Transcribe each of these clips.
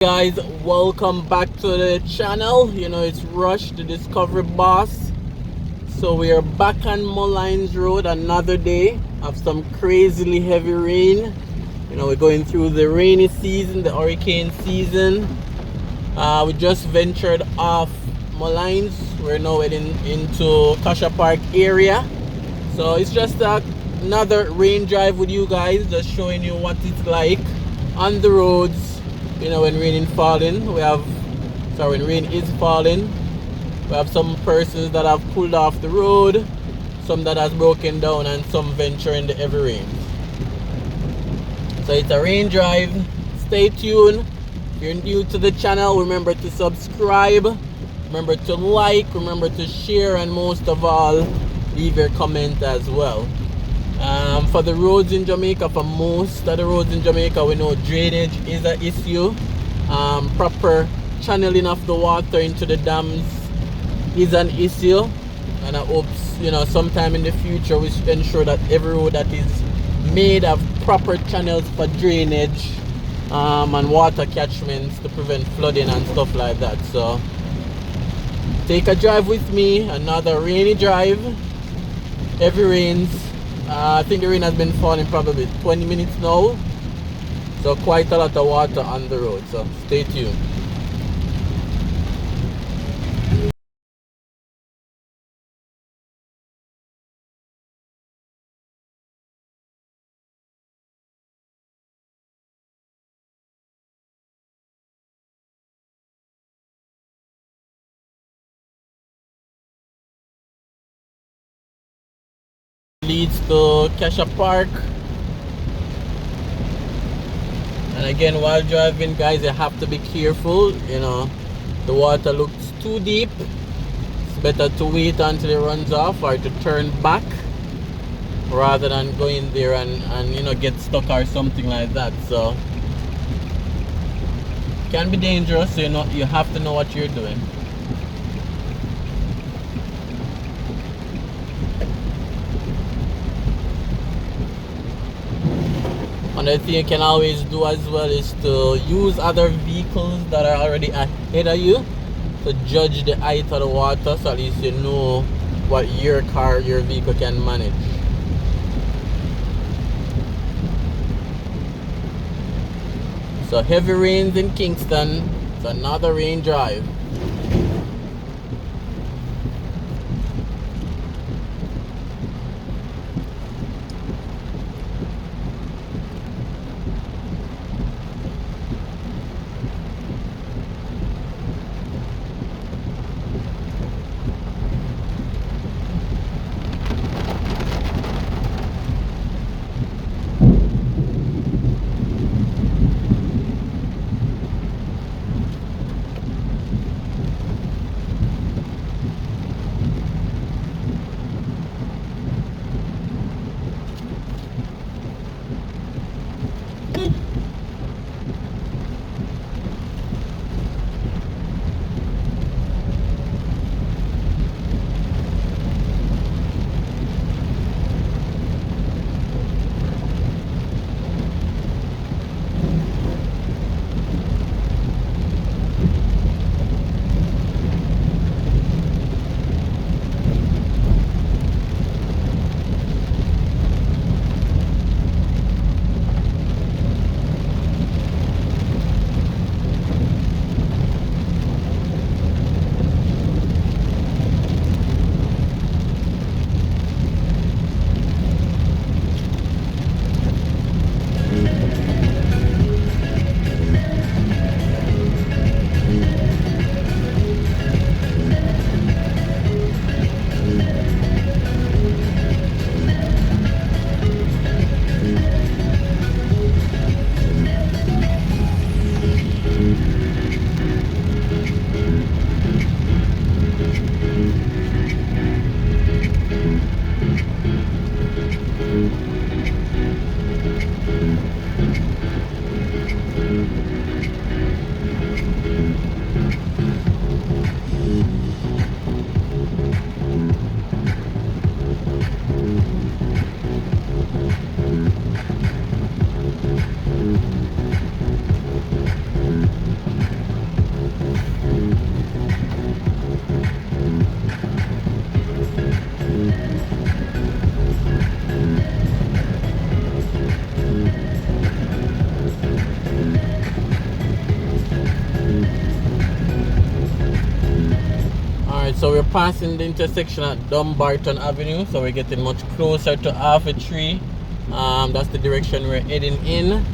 Guys, welcome back to the channel. It's Rush, the Discovery Boss. So we are back on Mullines Road another day of some crazily heavy rain. We're going through the rainy season, the hurricane season. We just ventured off Mullines. We're now heading into Cassia Park area. So it's just another rain drive with you guys, just showing you what it's like on the roads. When rain is falling, when rain is falling, we have some persons that have pulled off the road, some that has broken down, and some venture in the heavy rain. So it's a rain drive. Stay tuned. If you're new to the channel, remember to subscribe, remember to like, remember to share, and most of all, leave your comment as well. For the roads in Jamaica, for most of the roads in Jamaica, we know drainage is an issue. Proper channeling of the water into the dams is an issue, and I hope sometime in the future we should ensure that every road that is made have proper channels for drainage and water catchments to prevent flooding and stuff like that. So take a drive with me, another rainy drive. Heavy rains. I think the rain has been falling probably 20 minutes now, so quite a lot of water on the road, so stay tuned. Leads to Cassia Park. And again, while driving, guys, you have to be careful. The water looks too deep. It's better to wait until it runs off or to turn back rather than go in there and get stuck or something like that. So it can be dangerous, so you have to know what you're doing. Another thing you can always do as well is to use other vehicles that are already ahead of you to judge the height of the water, so at least you know what your vehicle can manage. So heavy rains in Kingston. It's another rain drive. passing the intersection at Dumbarton Avenue, so we're getting much closer to Half a Tree. That's the direction we're heading in.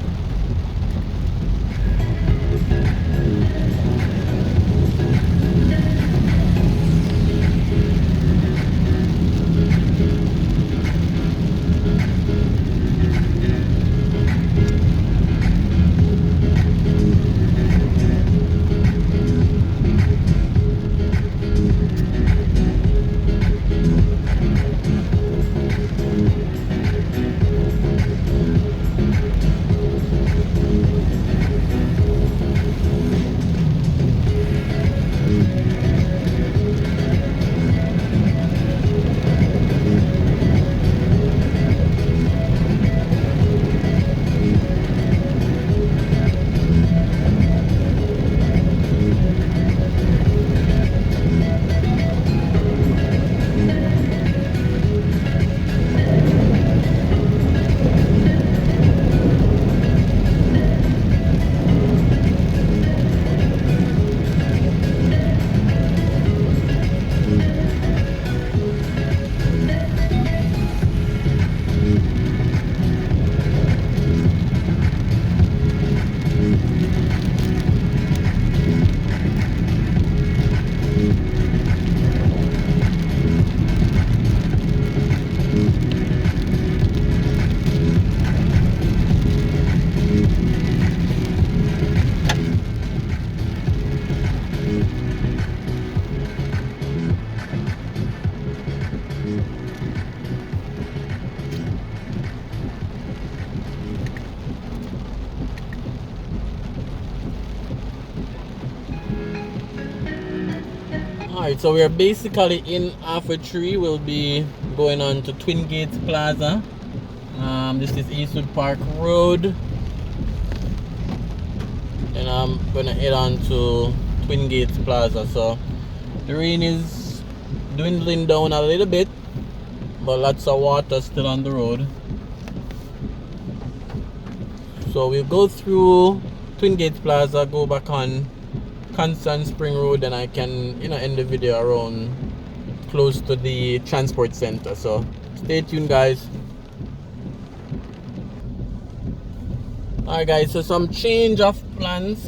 Alright, so we're basically in Half a Tree. We'll be going on to Twin Gates Plaza. This is Eastwood Park Road. And I'm gonna head on to Twin Gates Plaza. So the rain is dwindling down a little bit, but lots of water still on the road. So we'll go through Twin Gates Plaza, go back on Constant Spring Road, and I can end the video around close to the transport center. So stay tuned, guys. Alright guys, so some change of plans.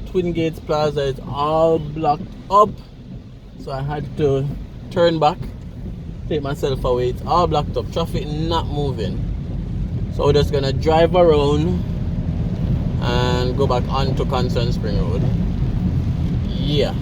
Twin Gates Plaza is all blocked up, so I had to turn back, take myself away. It's all blocked up, traffic not moving, so we're just gonna drive around and go back onto Constant Spring Road. Yeah.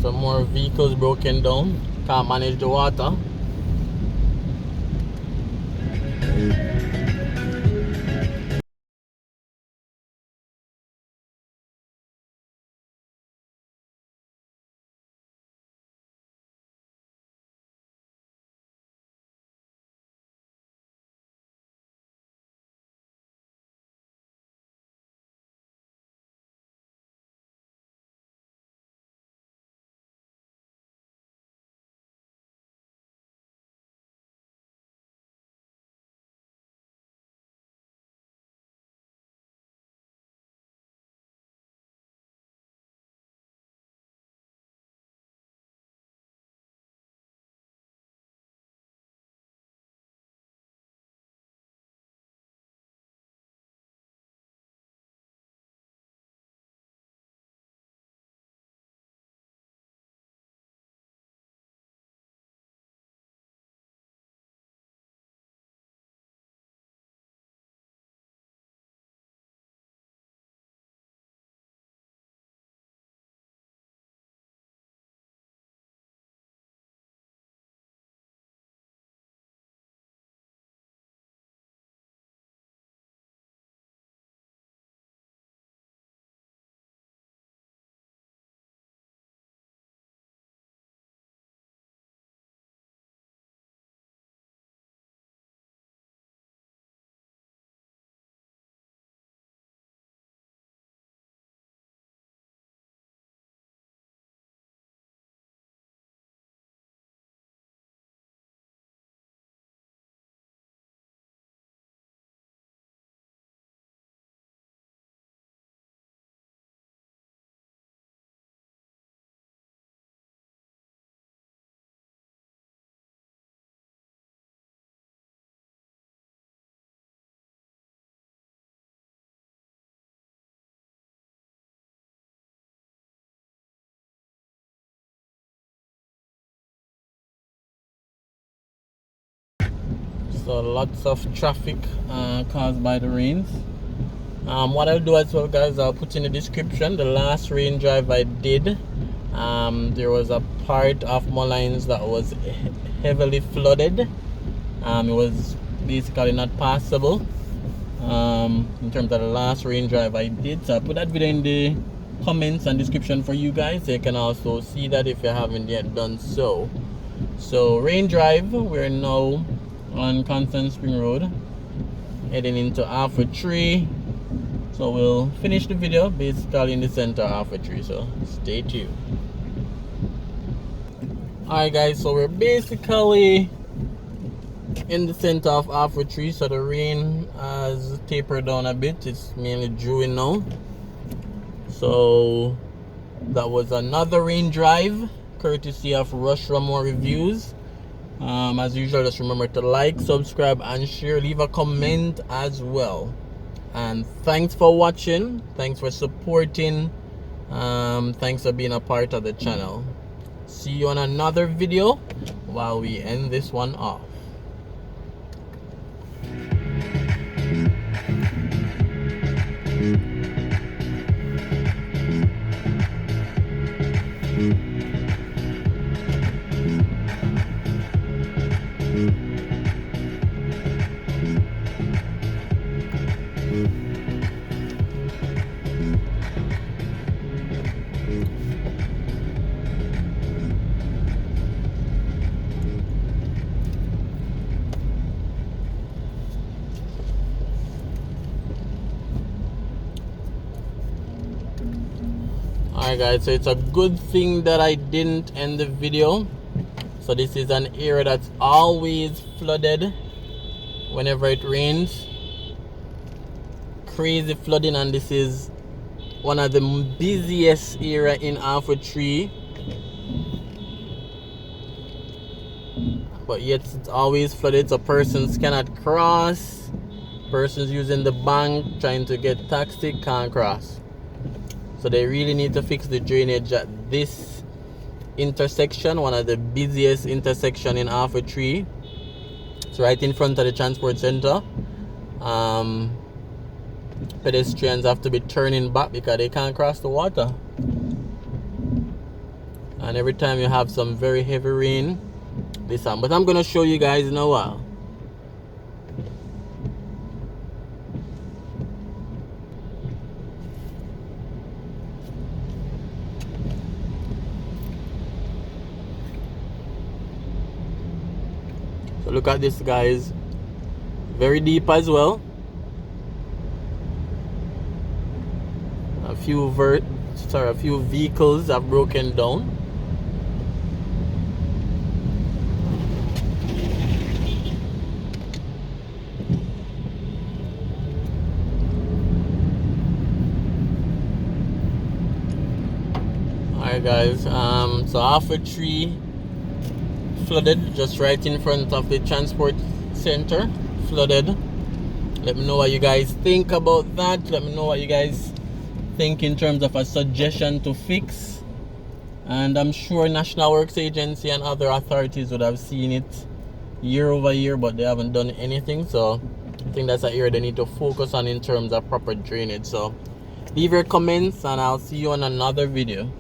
Some more vehicles broken down, can't manage the water. So lots of traffic caused by the rains. What I'll do as well, guys, I'll put in the description the last rain drive I did. There was a part of Moulins that was heavily flooded. It was basically not passable in terms of the last rain drive I did. So I'll put that video in the comments and description for you guys, so you can also see that if you haven't yet done so. So rain drive, we're now on Constant Spring Road heading into Alpha Tree. So we'll finish the video basically in the center of Alpha Tree, so stay tuned. Alright guys, so we're basically in the center of Alpha Tree. So the rain has tapered down a bit, it's mainly dewing now. So that was another rain drive courtesy of Raymore Reviews. As usual, just remember to like, subscribe and share, leave a comment as well. And thanks for watching, thanks for supporting, thanks for being a part of the channel. See you on another video while we end this one off. Alright guys, so it's a good thing that I didn't end the video. So this is an area that's always flooded whenever it rains. Crazy flooding, and this is one of the busiest area in Alpha Tree. But yet it's always flooded, so persons cannot cross. Persons using the bank trying to get taxi can't cross. So they really need to fix the drainage at this intersection, one of the busiest intersection in Alpha Tree. It's right in front of the transport center. Pedestrians have to be turning back because they can't cross the water. And every time you have some very heavy rain, this happens. But I'm gonna show you guys in a while. So look at this, guys, very deep as well. A few vehicles have broken down. Alright guys, so Alpha Tree flooded just right in front of the transport center. Flooded. Let me know what you guys think about that. Let me know what you guys think in terms of a suggestion to fix. And I'm sure National Works Agency and other authorities would have seen it year over year, but they haven't done anything. So I think that's an area they need to focus on in terms of proper drainage. So leave your comments and I'll see you on another video.